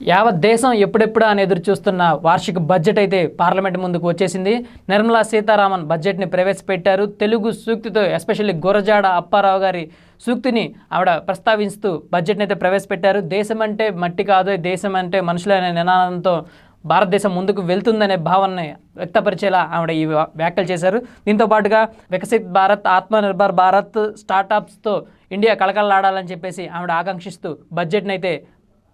యావత్ దేశం ఎప్పుడెప్పుడు అని ఎదురు చూస్తున్న వార్షిక బడ్జెట్ అయితే పార్లమెంట్ ముందుకు వచ్చేసింది. నిర్మలా సీతారామన్ బడ్జెట్ని ప్రవేశపెట్టారు. తెలుగు సూక్తితో ఎస్పెషల్లీ గురజాడ అప్పారావు గారి సూక్తిని ఆవిడ ప్రస్తావిస్తూ బడ్జెట్ని అయితే ప్రవేశపెట్టారు. దేశం అంటే మట్టి కాదు, దేశం అంటే మనుషులు అనే నినాదంతో భారతదేశం ముందుకు వెళ్తుందనే భావనని వ్యక్తపరిచేలా ఆవిడ ఈ వ్యాఖ్యలు చేశారు. దీంతో పాటుగా వికసిత్ భారత్, ఆత్మనిర్భర్ భారత్, స్టార్టప్స్తో ఇండియా కళకళలాడాలని చెప్పేసి ఆవిడ ఆకాంక్షిస్తూ బడ్జెట్ని అయితే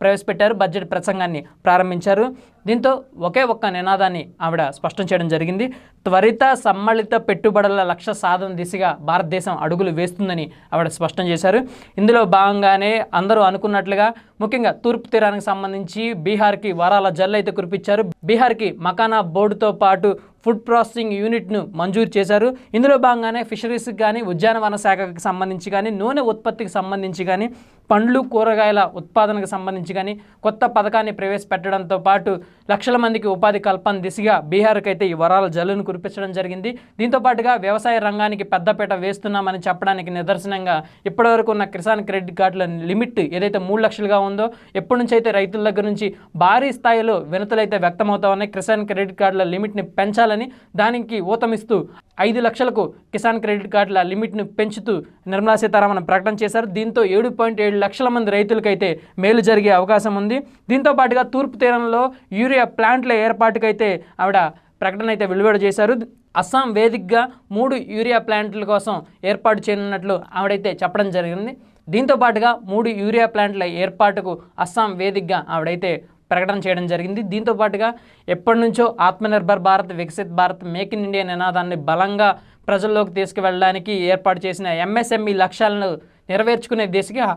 ప్రవేశపెట్టారు. బడ్జెట్ ప్రసంగాన్ని ప్రారంభించారు. దీంతో ఒకే ఒక్క నినాదాన్ని ఆవిడ స్పష్టం చేయడం జరిగింది. త్వరిత సమ్మళిత పెట్టుబడుల లక్ష్య సాధన దిశగా భారతదేశం అడుగులు వేస్తుందని ఆవిడ స్పష్టం చేశారు. ఇందులో భాగంగానే అందరూ అనుకున్నట్లుగా ముఖ్యంగా తూర్పు తీరానికి సంబంధించి బీహార్కి వరాల జల్లు అయితే కురిపించారు. బీహార్కి మకానా బోర్డుతో పాటు ఫుడ్ ప్రాసెసింగ్ యూనిట్ను మంజూరు చేశారు. ఇందులో భాగంగానే ఫిషరీస్కి కానీ, ఉద్యానవన శాఖకి సంబంధించి కానీ, నూనె ఉత్పత్తికి సంబంధించి కానీ, పండ్లు కూరగాయల ఉత్పాదనకు సంబంధించి కానీ కొత్త పథకాన్ని ప్రవేశపెట్టడంతో పాటు లక్షల మందికి ఉపాధి కల్పన దిశగా బీహార్కి అయితే ఈ వరాల జల్లును కురిపించడం జరిగింది. దీంతో పాటుగా వ్యవసాయ రంగానికి పెద్దపీట వేస్తున్నామని చెప్పడానికి నిదర్శనంగా ఇప్పటివరకు ఉన్న కిసాన్ క్రెడిట్ కార్డుల లిమిట్ ఏదైతే 3 లక్షలుగా ఉందో, ఎప్పటి నుంచి అయితే రైతుల దగ్గర నుంచి భారీ స్థాయిలో వినతులైతే వ్యక్తమవుతా ఉన్నాయి. కిసాన్ క్రెడిట్ కార్డుల లిమిట్ని పెంచాలని, దానికి ఊతమిస్తూ 5 లక్షలకు కిసాన్ క్రెడిట్ కార్డుల లిమిట్ను పెంచుతూ నిర్మలా సీతారామన్ ప్రకటన చేశారు. దీంతో 7.7 లక్షల మంది రైతులకైతే మేలు జరిగే అవకాశం ఉంది. దీంతో పాటుగా తూర్పు తీరంలో యూరియా ప్లాంట్ల ఏర్పాటుకైతే ఆవిడ ప్రకటన అయితే వెలువడ చేశారు. అస్సాం వేదికగా 3 యూరియా ప్లాంట్ల కోసం ఏర్పాటు చేయనున్నట్లు ఆవిడైతే చెప్పడం జరిగింది. దీంతో పాటుగా 3 యూరియా ప్లాంట్ల ఏర్పాటుకు అస్సాం వేదికగా ఆవిడైతే ప్రకటన చేయడం జరిగింది. దీంతో పాటుగా ఎప్పటి నుంచో Atmanirbhar Bharat, Viksit Bharat, make in India నినాదాన్ని బలంగా ప్రజల్లోకి తీసుకువెళ్ళడానికి ఏర్పాటు చేసిన ఎంఎస్ఎంఈ లక్ష్యాలను నెరవేర్చుకునే దిశగా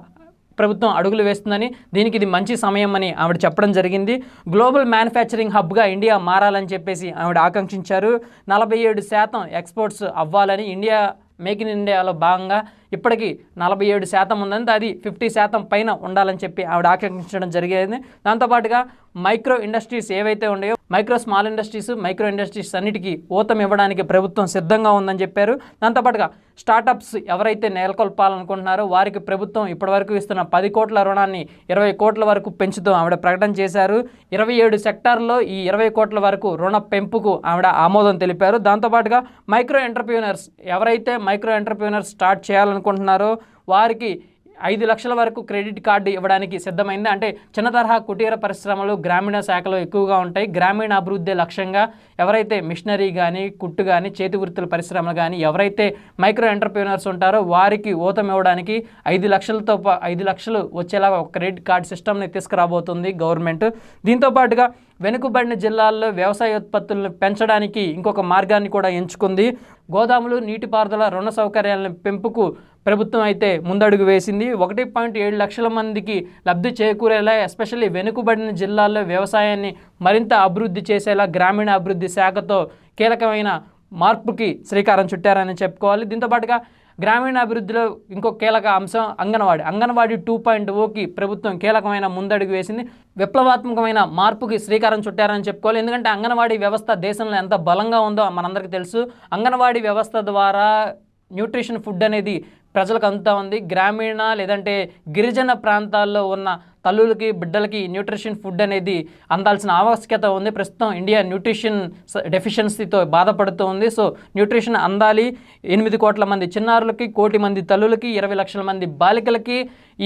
ప్రభుత్వం అడుగులు వేస్తుందని, దీనికి ఇది మంచి సమయం అని ఆవిడ చెప్పడం జరిగింది. గ్లోబల్ మ్యానుఫ్యాక్చరింగ్ హబ్గా ఇండియా మారాలని చెప్పేసి ఆవిడ ఆకాంక్షించారు. 47% ఎక్స్పోర్ట్స్ అవ్వాలని, ఇండియా మేక్ ఇన్ ఇండియాలో భాగంగా ఇప్పటికీ 47% ఉందంటే అది 50% పైన ఉండాలని చెప్పి ఆవిడ ఆకాంక్షించడం జరిగేది. దాంతోపాటుగా మైక్రో ఇండస్ట్రీస్ ఏవైతే ఉన్నాయో, స్మాల్ ఇండస్ట్రీస్ అన్నిటికీ ఊతం ఇవ్వడానికి ప్రభుత్వం సిద్ధంగా ఉందని చెప్పారు. దాంతోపాటుగా స్టార్టప్స్ ఎవరైతే నెలకొల్పాలనుకుంటున్నారో వారికి ప్రభుత్వం ఇప్పటివరకు ఇస్తున్న 10 కోట్ల రుణాన్ని 20 కోట్ల వరకు పెంచుతూ ఆవిడ ప్రకటన చేశారు. 27 సెక్టార్లో ఈ 20 కోట్ల వరకు రుణ పెంపుకు ఆవిడ ఆమోదం తెలిపారు. దాంతోపాటుగా మైక్రో ఎంటర్ప్రీనర్స్ ఎవరైతే స్టార్ట్ చేయాలనుకుంటున్నారో వారికి 5 లక్షల వరకు క్రెడిట్ కార్డు ఇవ్వడానికి సిద్ధమైంది. అంటే చిన్న తరహా కుటీర పరిశ్రమలు గ్రామీణ శాఖలో ఎక్కువగా ఉంటాయి. గ్రామీణ అభివృద్ధి లక్ష్యంగా ఎవరైతే మిషనరీ కానీ, కుట్టు కానీ, చేతి వృత్తుల పరిశ్రమలు కానీ ఎవరైతే మైక్రో ఎంటర్ప్రీనర్స్ ఉంటారో వారికి ఊతం ఇవ్వడానికి 5 లక్షలు వచ్చేలాగా ఒక క్రెడిట్ కార్డ్ సిస్టమ్ని తీసుకురాబోతుంది గవర్నమెంట్. దీంతో పాటుగా వెనుకబడిన జిల్లాల్లో వ్యవసాయ ఉత్పత్తులను పెంచడానికి ఇంకొక మార్గాన్ని కూడా ఎంచుకుంది. గోదాములు, నీటిపారుదల, రుణ సౌకర్యాలను పెంపుకు ప్రభుత్వం అయితే ముందడుగు వేసింది. 1.7 లక్షల మందికి లబ్ధి చేకూరేలా, ఎస్పెషల్లీ వెనుకబడిన జిల్లాల్లో వ్యవసాయాన్ని మరింత అభివృద్ధి చేసేలా గ్రామీణ అభివృద్ధి శాఖతో కీలకమైన మార్పుకి శ్రీకారం చుట్టారని చెప్పుకోవాలి. దీంతోపాటుగా గ్రామీణ అభివృద్ధిలో ఇంకో కీలక అంశం అంగన్వాడీ 2.0కి ప్రభుత్వం కీలకమైన ముందడుగు వేసింది. విప్లవాత్మకమైన మార్పుకి శ్రీకారం చుట్టారని చెప్పుకోవాలి. ఎందుకంటే అంగన్వాడీ వ్యవస్థ దేశంలో ఎంత బలంగా ఉందో మనందరికీ తెలుసు. అంగన్వాడీ వ్యవస్థ ద్వారా న్యూట్రిషన్ ఫుడ్ అనేది ప్రజలకు అందుతూ ఉంది. గ్రామీణ లేదంటే గిరిజన ప్రాంతాల్లో ఉన్న తల్లులకి, బిడ్డలకి న్యూట్రిషన్ ఫుడ్ అనేది అందాల్సిన ఆవశ్యకత ఉంది. ప్రస్తుతం ఇండియా న్యూట్రిషన్ డెఫిషియన్సీతో బాధపడుతూ ఉంది. సో న్యూట్రిషన్ అందాలి. 8 కోట్ల మంది చిన్నారులకి, 1 కోటి మంది తల్లులకి, 20 లక్షల మంది బాలికలకి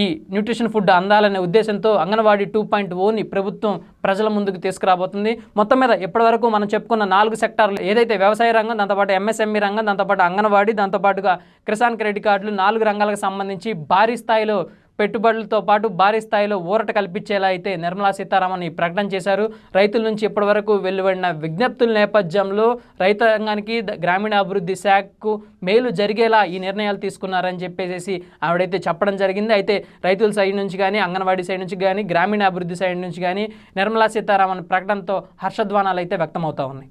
ఈ న్యూట్రిషన్ ఫుడ్ అందాలనే ఉద్దేశంతో అంగన్వాడీ 2.0ని ప్రభుత్వం ప్రజల ముందుకు తీసుకురాబోతుంది. మొత్తం మీద ఇప్పటివరకు మనం చెప్పుకున్న 4 సెక్టార్లు ఏదైతే వ్యవసాయ రంగం, దాంతోపాటు ఎంఎస్ఎంఈ రంగం, దాంతోపాటు అంగన్వాడీ, దాంతోపాటుగా కిసాన్ క్రెడిట్ కార్డులు, 4 రంగాలకు సంబంధించి భారీ స్థాయిలో పెట్టుబడులతో పాటు భారీ స్థాయిలో ఊరట కల్పించేలా అయితే నిర్మలా సీతారామన్ ఈ ప్రకటన చేశారు. రైతుల నుంచి ఇప్పటివరకు వెలువడిన విజ్ఞప్తుల నేపథ్యంలో రైతాంగానికి, గ్రామీణ అభివృద్ధి శాఖకు మేలు జరిగేలా ఈ నిర్ణయాలు తీసుకున్నారని చెప్పేసి ఆవిడైతే చెప్పడం జరిగింది. అయితే రైతుల సైడ్ నుంచి కానీ, అంగన్వాడీ సైడ్ నుంచి కానీ, గ్రామీణ అభివృద్ధి సైడ్ నుంచి కానీ నిర్మలా సీతారామన్ ప్రకటనతో హర్షధ్వానాలు అయితే వ్యక్తమవుతా ఉన్నాయి.